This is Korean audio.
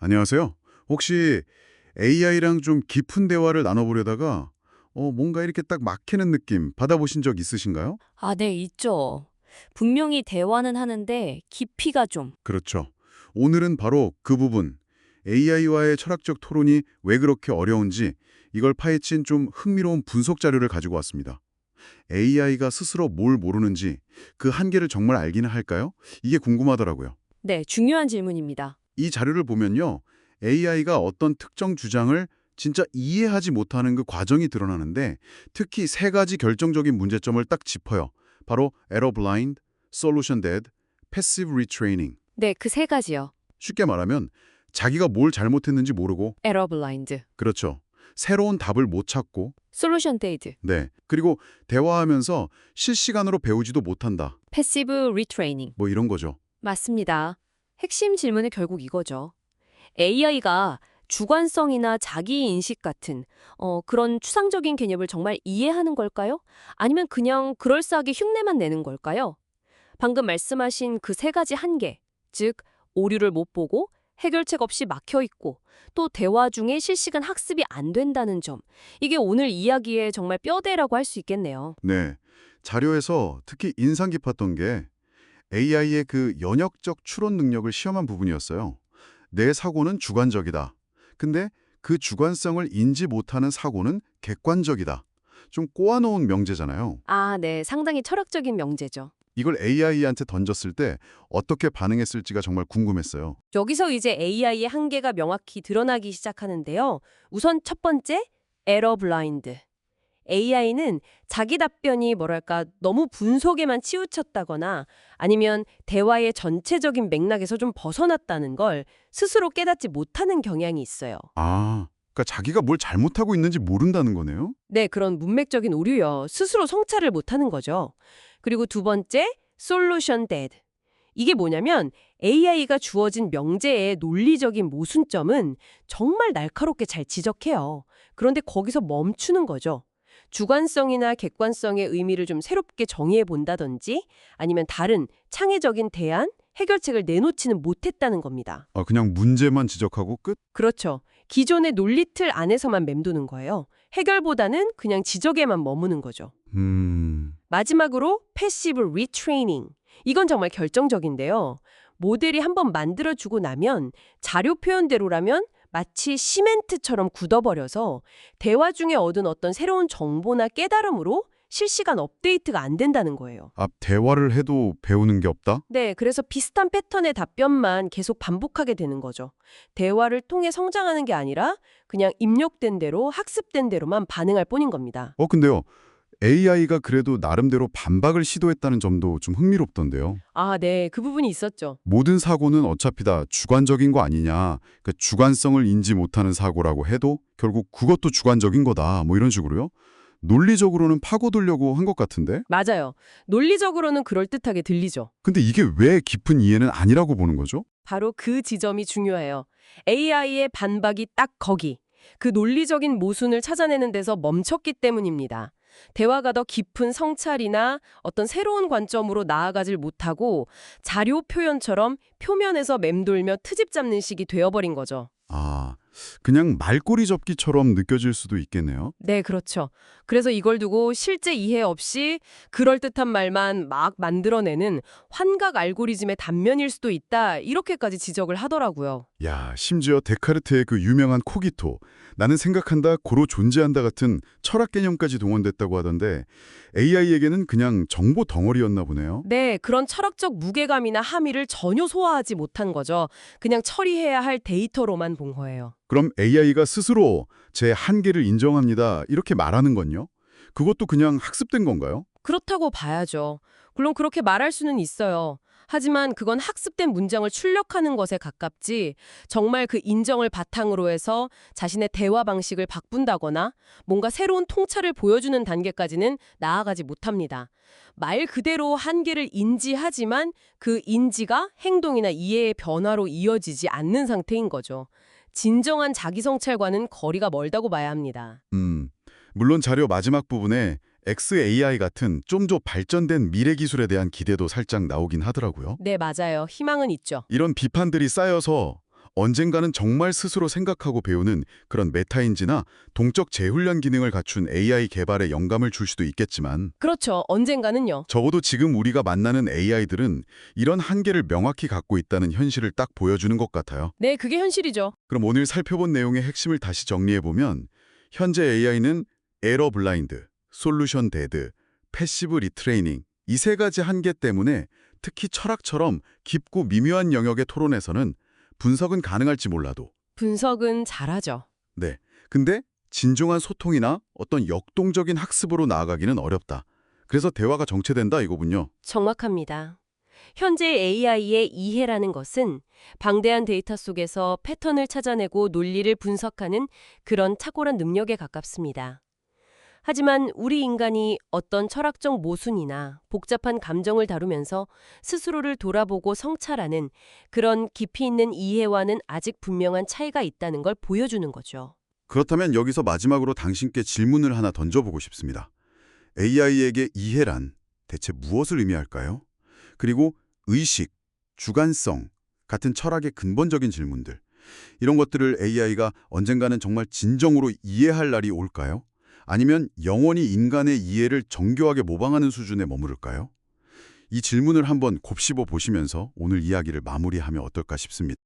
안녕하세요. 혹시 AI랑 좀 깊은 대화를 나눠보려다가 뭔가 이렇게 딱 막히는 느낌 받아보신 적 있으신가요? 아, 네, 있죠. 분명히 대화는 하는데 깊이가 좀. 그렇죠. 오늘은 바로 그 부분, AI와의 철학적 토론이 왜 그렇게 어려운지 이걸 파헤친 좀 흥미로운 분석 자료를 가지고 왔습니다. AI가 스스로 뭘 모르는지 그 한계를 정말 알기는 할까요? 이게 궁금하더라고요. 네, 중요한 질문입니다. 이 자료를 보면요. AI가 어떤 특정 주장을 진짜 이해하지 못하는 그 과정이 드러나는데 특히 세 가지 결정적인 문제점을 딱 짚어요. 바로 error blind, solution dead, passive retraining. 네, 그 세 가지요. 쉽게 말하면 자기가 뭘 잘못했는지 모르고 에러 블라인드, 그렇죠. 새로운 답을 못 찾고 솔루션 데이드, 네. 그리고 대화하면서 실시간으로 배우지도 못한다. 패시브 리트레이닝. 뭐 이런 거죠. 맞습니다. 핵심 질문은 결국 이거죠. AI가 주관성이나 자기인식 같은 그런 추상적인 개념을 정말 이해하는 걸까요? 아니면 그냥 그럴싸하게 흉내만 내는 걸까요? 방금 말씀하신 그 세 가지 한계, 즉 오류를 못 보고 해결책 없이 막혀 있고 또 대화 중에 실시간 학습이 안 된다는 점. 이게 오늘 이야기의 정말 뼈대라고 할 수 있겠네요. 네. 자료에서 특히 인상 깊었던 게 AI의 그 연역적 추론 능력을 시험한 부분이었어요. 내 사고는 주관적이다. 근데 그 주관성을 인지 못하는 사고는 객관적이다. 좀 꼬아놓은 명제잖아요. 아, 네. 상당히 철학적인 명제죠. 이걸 AI한테 던졌을 때 어떻게 반응했을지가 정말 궁금했어요. 여기서 이제 AI의 한계가 명확히 드러나기 시작하는데요. 우선 첫 번째, 에러 블라인드. AI는 자기 답변이 뭐랄까 너무 분석에만 치우쳤다거나 아니면 대화의 전체적인 맥락에서 좀 벗어났다는 걸 스스로 깨닫지 못하는 경향이 있어요. 아, 그러니까 자기가 뭘 잘못하고 있는지 모른다는 거네요? 네, 그런 문맥적인 오류요. 스스로 성찰을 못하는 거죠. 그리고 두 번째, 솔루션 데드. 이게 뭐냐면 AI가 주어진 명제의 논리적인 모순점은 정말 날카롭게 잘 지적해요. 그런데 거기서 멈추는 거죠. 주관성이나 객관성의 의미를 좀 새롭게 정의해 본다든지 아니면 다른 창의적인 대안, 해결책을 내놓지는 못했다는 겁니다. 아, 그냥 문제만 지적하고 끝? 그렇죠. 기존의 논리틀 안에서만 맴도는 거예요. 해결보다는 그냥 지적에만 머무는 거죠. 마지막으로 패시브 리트레이닝. 이건 정말 결정적인데요. 모델이 한번 만들어주고 나면 자료 표현대로라면 마치 시멘트처럼 굳어버려서 대화 중에 얻은 어떤 새로운 정보나 깨달음으로 실시간 업데이트가 안 된다는 거예요. 앞 대화를 해도 배우는 게 없다? 네, 그래서 비슷한 패턴의 답변만 계속 반복하게 되는 거죠. 대화를 통해 성장하는 게 아니라 그냥 입력된 대로 학습된 대로만 반응할 뿐인 겁니다. 근데요. AI가 그래도 나름대로 반박을 시도했다는 점도 좀 흥미롭던데요. 아, 네, 그 부분이 있었죠. 모든 사고는 어차피 다 주관적인 거 아니냐. 그 주관성을 인지 못하는 사고라고 해도 결국 그것도 주관적인 거다. 뭐 이런 식으로요. 논리적으로는 파고들려고 한 것 같은데. 맞아요. 논리적으로는 그럴듯하게 들리죠. 근데 이게 왜 깊은 이해는 아니라고 보는 거죠? 바로 그 지점이 중요해요. AI의 반박이 딱 거기. 그 논리적인 모순을 찾아내는 데서 멈췄기 때문입니다. 대화가 더 깊은 성찰이나 어떤 새로운 관점으로 나아가질 못하고 자료 표현처럼 표면에서 맴돌며 트집 잡는 식이 되어버린 거죠. 아, 그냥 말꼬리 접기처럼 느껴질 수도 있겠네요. 네, 그렇죠. 그래서 이걸 두고 실제 이해 없이 그럴듯한 말만 막 만들어내는 환각 알고리즘의 단면일 수도 있다. 이렇게까지 지적을 하더라고요. 야, 심지어 데카르트의 그 유명한 코기토, 나는 생각한다, 고로 존재한다 같은 철학 개념까지 동원됐다고 하던데 AI에게는 그냥 정보 덩어리였나 보네요. 네, 그런 철학적 무게감이나 함의를 전혀 소화하지 못한 거죠. 그냥 처리해야 할 데이터로만 본 거예요. 그럼 AI가 스스로 제 한계를 인정합니다. 이렇게 말하는 건요? 그것도 그냥 학습된 건가요? 그렇다고 봐야죠. 물론 그렇게 말할 수는 있어요. 하지만 그건 학습된 문장을 출력하는 것에 가깝지 정말 그 인정을 바탕으로 해서 자신의 대화 방식을 바꾼다거나 뭔가 새로운 통찰을 보여주는 단계까지는 나아가지 못합니다. 말 그대로 한계를 인지하지만 그 인지가 행동이나 이해의 변화로 이어지지 않는 상태인 거죠. 진정한 자기성찰과는 거리가 멀다고 봐야 합니다. 물론 자료 마지막 부분에 XAI 같은 좀 더 발전된 미래 기술에 대한 기대도 살짝 나오긴 하더라고요. 네, 맞아요. 희망은 있죠. 이런 비판들이 쌓여서 언젠가는 정말 스스로 생각하고 배우는 그런 메타인지나 동적 재훈련 기능을 갖춘 AI 개발에 영감을 줄 수도 있겠지만 그렇죠. 언젠가는요. 적어도 지금 우리가 만나는 AI들은 이런 한계를 명확히 갖고 있다는 현실을 딱 보여주는 것 같아요. 네, 그게 현실이죠. 그럼 오늘 살펴본 내용의 핵심을 다시 정리해보면 현재 AI는 에러 블라인드, 솔루션 데드, 패시브 리트레이닝 이 세 가지 한계 때문에 특히 철학처럼 깊고 미묘한 영역의 토론에서는 분석은 가능할지 몰라도 분석은 잘하죠. 네. 근데 진중한 소통이나 어떤 역동적인 학습으로 나아가기는 어렵다. 그래서 대화가 정체된다 이거군요. 정확합니다. 현재 AI의 이해라는 것은 방대한 데이터 속에서 패턴을 찾아내고 논리를 분석하는 그런 탁월한 능력에 가깝습니다. 하지만 우리 인간이 어떤 철학적 모순이나 복잡한 감정을 다루면서 스스로를 돌아보고 성찰하는 그런 깊이 있는 이해와는 아직 분명한 차이가 있다는 걸 보여주는 거죠. 그렇다면 여기서 마지막으로 당신께 질문을 하나 던져보고 싶습니다. AI에게 이해란 대체 무엇을 의미할까요? 그리고 의식, 주관성 같은 철학의 근본적인 질문들. 이런 것들을 AI가 언젠가는 정말 진정으로 이해할 날이 올까요? 아니면 영원히 인간의 이해를 정교하게 모방하는 수준에 머무를까요? 이 질문을 한번 곱씹어 보시면서 오늘 이야기를 마무리하면 어떨까 싶습니다.